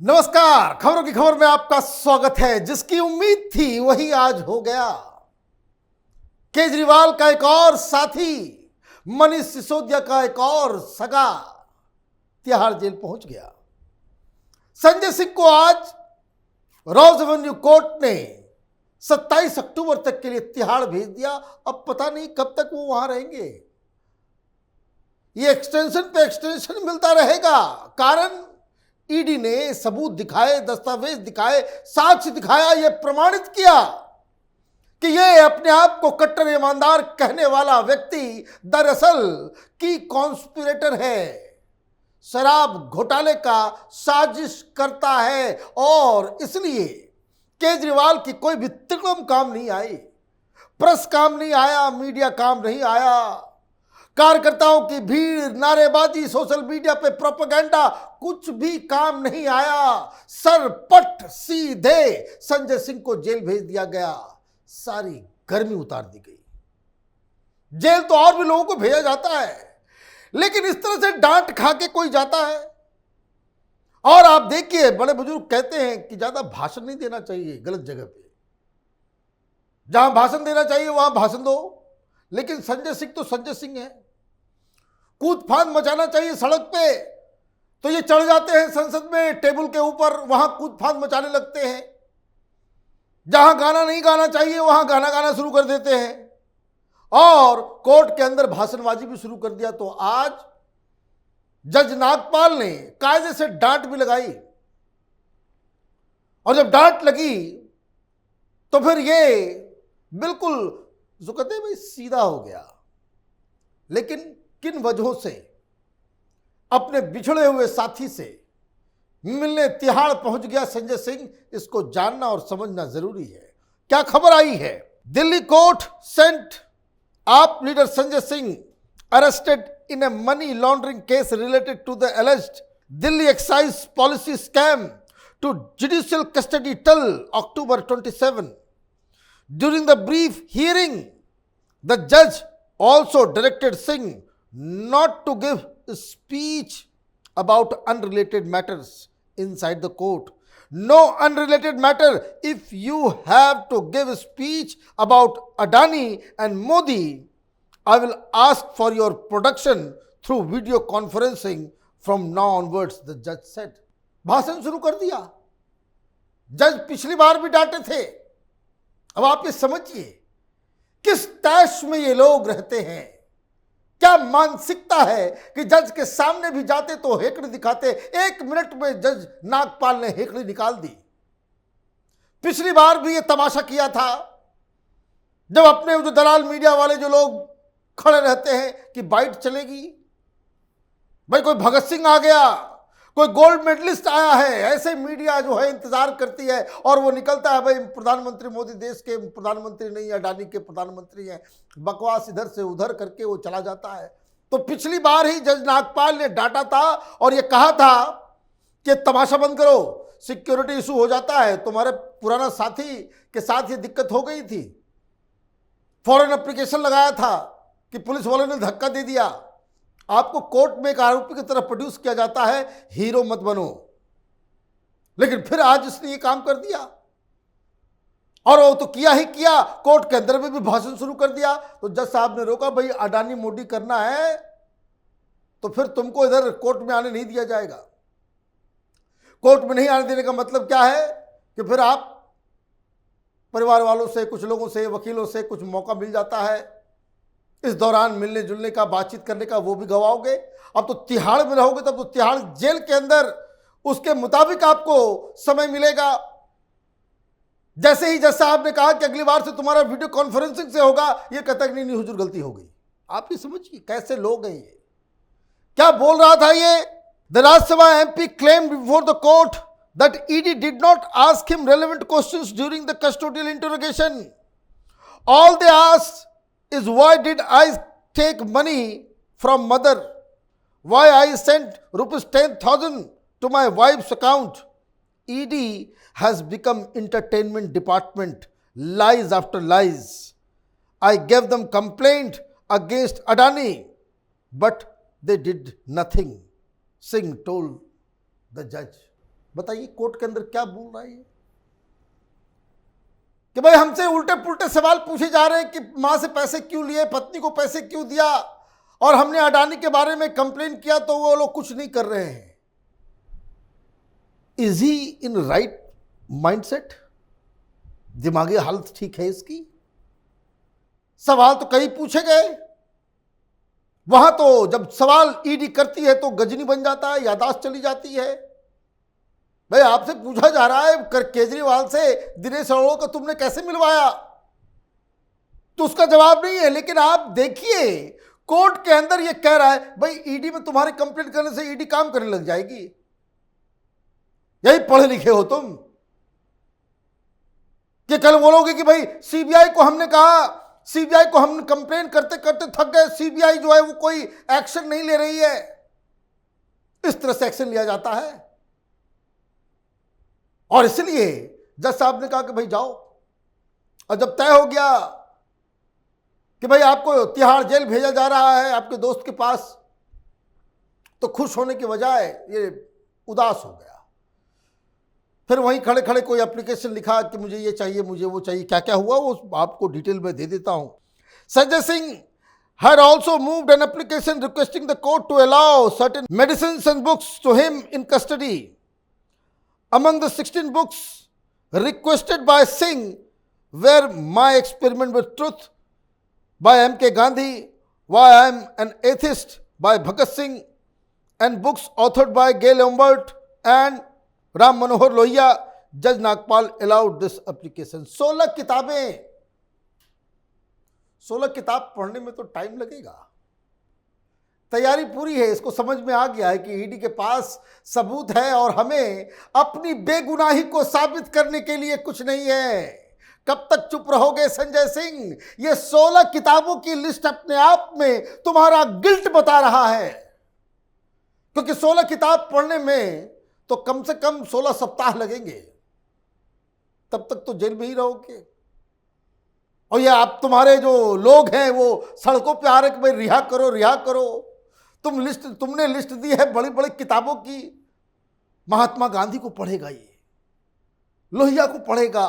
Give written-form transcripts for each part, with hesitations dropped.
नमस्कार। खबरों की खबर में आपका स्वागत है। जिसकी उम्मीद थी वही आज हो गया। केजरीवाल का एक और साथी, मनीष सिसोदिया का एक और सगा तिहाड़ जेल पहुंच गया। संजय सिंह को आज रॉज एवेन्यू कोर्ट ने 27 अक्टूबर तक के लिए तिहाड़ भेज दिया। अब पता नहीं कब तक वो वहां रहेंगे। ये एक्सटेंशन पे एक्सटेंशन मिलता रहेगा। कारण ईडी ने सबूत दिखाए, दस्तावेज दिखाए, साक्ष्य दिखाया, यह प्रमाणित किया कि यह अपने आप को कट्टर ईमानदार कहने वाला व्यक्ति दरअसल की कॉन्स्पिरेटर है, शराब घोटाले का साजिश करता है। और इसलिए केजरीवाल की कोई भी तिकड़म काम नहीं आई, प्रेस काम नहीं आया, मीडिया काम नहीं आया, कार्यकर्ताओं की भीड़, नारेबाजी, सोशल मीडिया पे प्रोपेगेंडा, कुछ भी काम नहीं आया। सरपट सीधे संजय सिंह को जेल भेज दिया गया। सारी गर्मी उतार दी गई। जेल तो और भी लोगों को भेजा जाता है, लेकिन इस तरह से डांट खा के कोई जाता है। और आप देखिए, बड़े बुजुर्ग कहते हैं कि ज्यादा भाषण नहीं देना चाहिए गलत जगह पे। जहां भाषण देना चाहिए वहां भाषण दो। लेकिन संजय सिंह तो संजय सिंह है। कूद फांद मचाना चाहिए सड़क पे तो ये चढ़ जाते हैं संसद में टेबल के ऊपर, वहां कूद फांद मचाने लगते हैं। जहां गाना नहीं गाना चाहिए वहां गाना गाना शुरू कर देते हैं। और कोर्ट के अंदर भाषणबाजी भी शुरू कर दिया। तो आज जज नागपाल ने कायदे से डांट भी लगाई। और जब डांट लगी तो फिर ये बिल्कुल जो कहते हैं भाई सीधा हो गया। लेकिन किन वजहों से अपने बिछड़े हुए साथी से मिलने तिहाड़ पहुंच गया संजय सिंह, इसको जानना और समझना जरूरी है। क्या खबर आई है? दिल्ली कोर्ट सेंट आप leader Sanjay Singh arrested in a money laundering case related to the alleged Delhi excise policy scam to judicial custody till October 27. During the brief hearing, the judge also directed Singh not to give a speech about unrelated matters inside the court. No unrelated matter. If you have to give a speech about Adani and Modi, I will ask for your production through video conferencing from now onwards, the judge said. भाषण शुरू कर दिया। जज पिछली बार भी डांटे थे। अब आप ये समझिए किस तैश में ये लोग रहते हैं। क्या मानसिकता है कि जज के सामने भी जाते तो हेकड़ी दिखाते। 1 मिनट में जज नागपाल ने हेकड़ी निकाल दी। पिछली बार भी ये तमाशा किया था जब अपने जो दलाल मीडिया वाले जो लोग खड़े रहते हैं कि बाइट चलेगी। भाई कोई भगत सिंह आ गया, कोई गोल्ड मेडलिस्ट आया है, ऐसे मीडिया जो है इंतजार करती है और वो निकलता है भाई प्रधानमंत्री मोदी देश के प्रधानमंत्री नहीं, अडानी के प्रधानमंत्री हैं। बकवास इधर से उधर करके वो चला जाता है। तो पिछली बार ही जज नागपाल ने डांटा था और ये कहा था कि तमाशा बंद करो, सिक्योरिटी इशू हो जाता है। तुम्हारे पुराना साथी के साथ ये दिक्कत हो गई थी। फॉरेन एप्लीकेशन लगाया था कि पुलिस वालों ने धक्का दे दिया। आपको कोर्ट में एक आरोपी की तरह प्रोड्यूस किया जाता है, हीरो मत बनो। लेकिन फिर आज इसने ये काम कर दिया और वो तो किया ही किया। कोर्ट के अंदर में भी भाषण शुरू कर दिया। तो जज साहब ने रोका, भाई अडानी मोदी करना है तो फिर तुमको इधर कोर्ट में आने नहीं दिया जाएगा। कोर्ट में नहीं आने देने का मतलब क्या है कि फिर आप परिवार वालों से, कुछ लोगों से, वकीलों से कुछ मौका मिल जाता है, इस दौरान मिलने जुलने का, बातचीत करने का, वो भी गवाओगे। अब तो तिहाड़ में रहोगे तब तो तिहाड़ जेल के अंदर उसके मुताबिक आपको समय मिलेगा। जैसे ही जज साहब ने कहा कि अगली बार से तुम्हारा वीडियो कॉन्फ्रेंसिंग से होगा, ये कहता कि नहीं हुजूर गलती हो गई। आप ये समझिए कैसे लोग हैं ये। क्या बोल रहा था ये? The Rajya Sabha MP claimed before the court that ED did not ask him relevant questions during the custodial interrogation. All they asked is why did I take money from mother? Why I sent rupees 10,000 to my wife's account? ED has become entertainment department. Lies after lies. I gave them complaint against Adani, but they did nothing, Singh told the judge. बताइए court के अंदर क्या बोल रहा है ये कि भाई हमसे उल्टे पुल्टे सवाल पूछे जा रहे हैं कि मां से पैसे क्यों लिए, पत्नी को पैसे क्यों दिया, और हमने अडानी के बारे में कंप्लेन किया तो वो लोग कुछ नहीं कर रहे हैं। Is he in right mindset? दिमागी हालत ठीक है इसकी? सवाल तो कई पूछे गए, वहां तो जब सवाल ईडी करती है तो गजनी बन जाता है, याददाश्त चली जाती है। भाई आपसे पूछा जा रहा है केजरीवाल से दिनेश अरोड़ा को तुमने कैसे मिलवाया, तो उसका जवाब नहीं है। लेकिन आप देखिए कोर्ट के अंदर ये कह रहा है भाई ईडी में तुम्हारे कंप्लेंट करने से ईडी काम करने लग जाएगी। यही पढ़े लिखे हो तुम कि कल बोलोगे कि भाई सीबीआई को हमने कहा, सीबीआई को हम कंप्लेन करते करते थक गए, सीबीआई जो है वो कोई एक्शन नहीं ले रही है। इस तरह से एक्शन लिया जाता है। और इसलिए जज साहब ने कहा कि भाई जाओ, और जब तय हो गया कि भाई आपको तिहाड़ जेल भेजा जा रहा है आपके दोस्त के पास, तो खुश होने के बजाय ये उदास हो गया। फिर वहीं खड़े खड़े कोई एप्लीकेशन लिखा कि मुझे ये चाहिए, मुझे वो चाहिए। क्या क्या हुआ वो आपको डिटेल में दे देता हूं। Sanjay Singh had also moved an application requesting the court to allow certain medicines and books to him in custody. Among the 16 books requested by Singh were My Experiment with Truth by M.K. Gandhi, Why I Am an Atheist by Bhagat Singh, and books authored by Gay Lambert and Ram Manohar Lohia. Judge Nagpal allowed this application. 16 किताबें, 16 किताब पढ़ने में तो time लगेगा। तैयारी पूरी है, इसको समझ में आ गया है कि ईडी के पास सबूत है और हमें अपनी बेगुनाही को साबित करने के लिए कुछ नहीं है। कब तक चुप रहोगे संजय सिंह? ये 16 किताबों की लिस्ट अपने आप में तुम्हारा गिल्ट बता रहा है, क्योंकि 16 किताब पढ़ने में तो कम से कम 16 सप्ताह लगेंगे, तब तक तो जेल में ही रहोगे। और ये आप तुम्हारे जो लोग हैं वो सड़कों पे आ रहे कि भाई रिहा करो, रिहा करो। तुमने लिस्ट दी है बड़ी बड़ी किताबों की। महात्मा गांधी को पढ़ेगा, ये लोहिया को पढ़ेगा,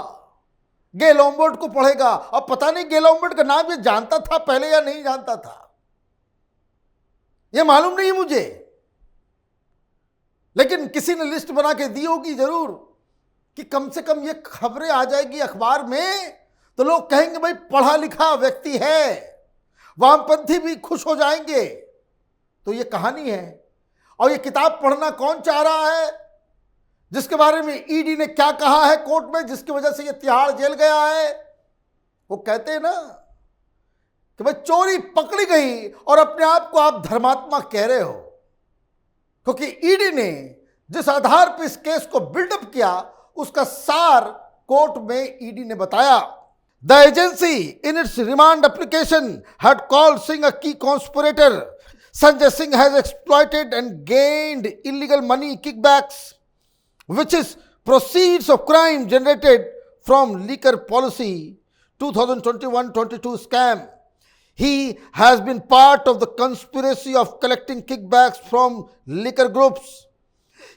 गे लॉम्बर्ट को पढ़ेगा। अब पता नहीं गे लॉम्बर्ट का नाम ये जानता था पहले या नहीं जानता था, ये मालूम नहीं मुझे, लेकिन किसी ने लिस्ट बना के दी होगी जरूर कि कम से कम ये खबरें आ जाएगी अखबार में तो लोग कहेंगे भाई पढ़ा लिखा व्यक्ति है, वामपंथी भी खुश हो जाएंगे। तो ये कहानी है। और ये किताब पढ़ना कौन चाह रहा है? जिसके बारे में ईडी ने क्या कहा है कोर्ट में, जिसकी वजह से ये तिहाड़ जेल गया है। वो कहते हैं ना कि भाई चोरी पकड़ी गई और अपने आप को आप धर्मात्मा कह रहे हो, क्योंकि ईडी ने जिस आधार पर इस केस को बिल्डअप किया उसका सार कोर्ट में ईडी ने बताया। The agency in its remand application had called Singh a key conspirator. Sanjay Singh has exploited and gained illegal money kickbacks, which is proceeds of crime generated from liquor policy 2021-22 scam. He has been part of the conspiracy of collecting kickbacks from liquor groups.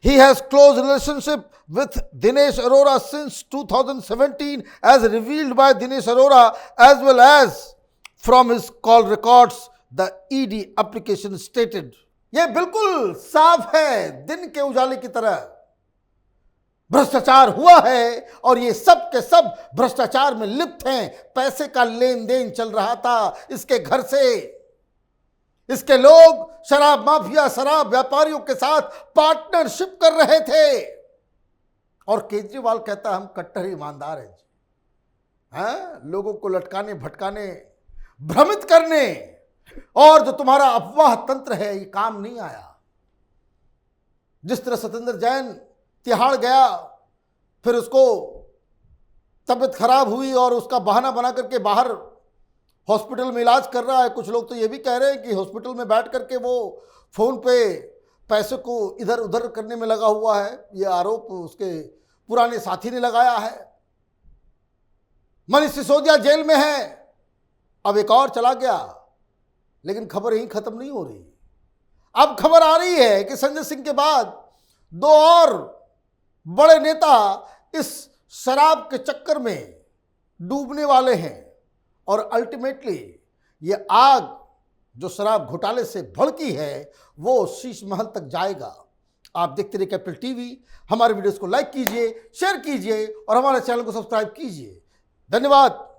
He has close relationship with Dinesh Arora since 2017 as revealed by Dinesh Arora as well as from his call records, the ED application stated. यह बिल्कुल साफ है, दिन के उजाले की तरह भ्रष्टाचार हुआ है और ये सब के सब भ्रष्टाचार में लिप्त हैं। पैसे का लेन देन चल रहा था इसके घर से। इसके लोग शराब माफिया, शराब व्यापारियों के साथ पार्टनरशिप कर रहे थे। और केजरीवाल कहता है हम कट्टर ईमानदार हैं जी। हाँ, लोगों को लटकाने, भटकाने, भ्रमित करने और जो तुम्हारा अफवाह तंत्र है ये काम नहीं आया। जिस तरह सत्येंद्र जैन तिहाड़ गया, फिर उसको तबीयत खराब हुई और उसका बहाना बना करके बाहर हॉस्पिटल में इलाज कर रहा है। कुछ लोग तो ये भी कह रहे हैं कि हॉस्पिटल में बैठ करके वो फोन पे पैसे को इधर उधर करने में लगा हुआ है। ये आरोप उसके पुराने साथी ने लगाया है। मनीष सिसोदिया जेल में है, अब एक और चला गया, लेकिन खबर यहीं खत्म नहीं हो रही। अब खबर आ रही है कि संजय सिंह के बाद 2 और बड़े नेता इस शराब के चक्कर में डूबने वाले हैं और अल्टीमेटली ये आग जो शराब घोटाले से भड़की है वो शीश महल तक जाएगा। आप देखते रहिए कैपिटल टीवी। हमारे वीडियोस को लाइक कीजिए, शेयर कीजिए और हमारे चैनल को सब्सक्राइब कीजिए। धन्यवाद।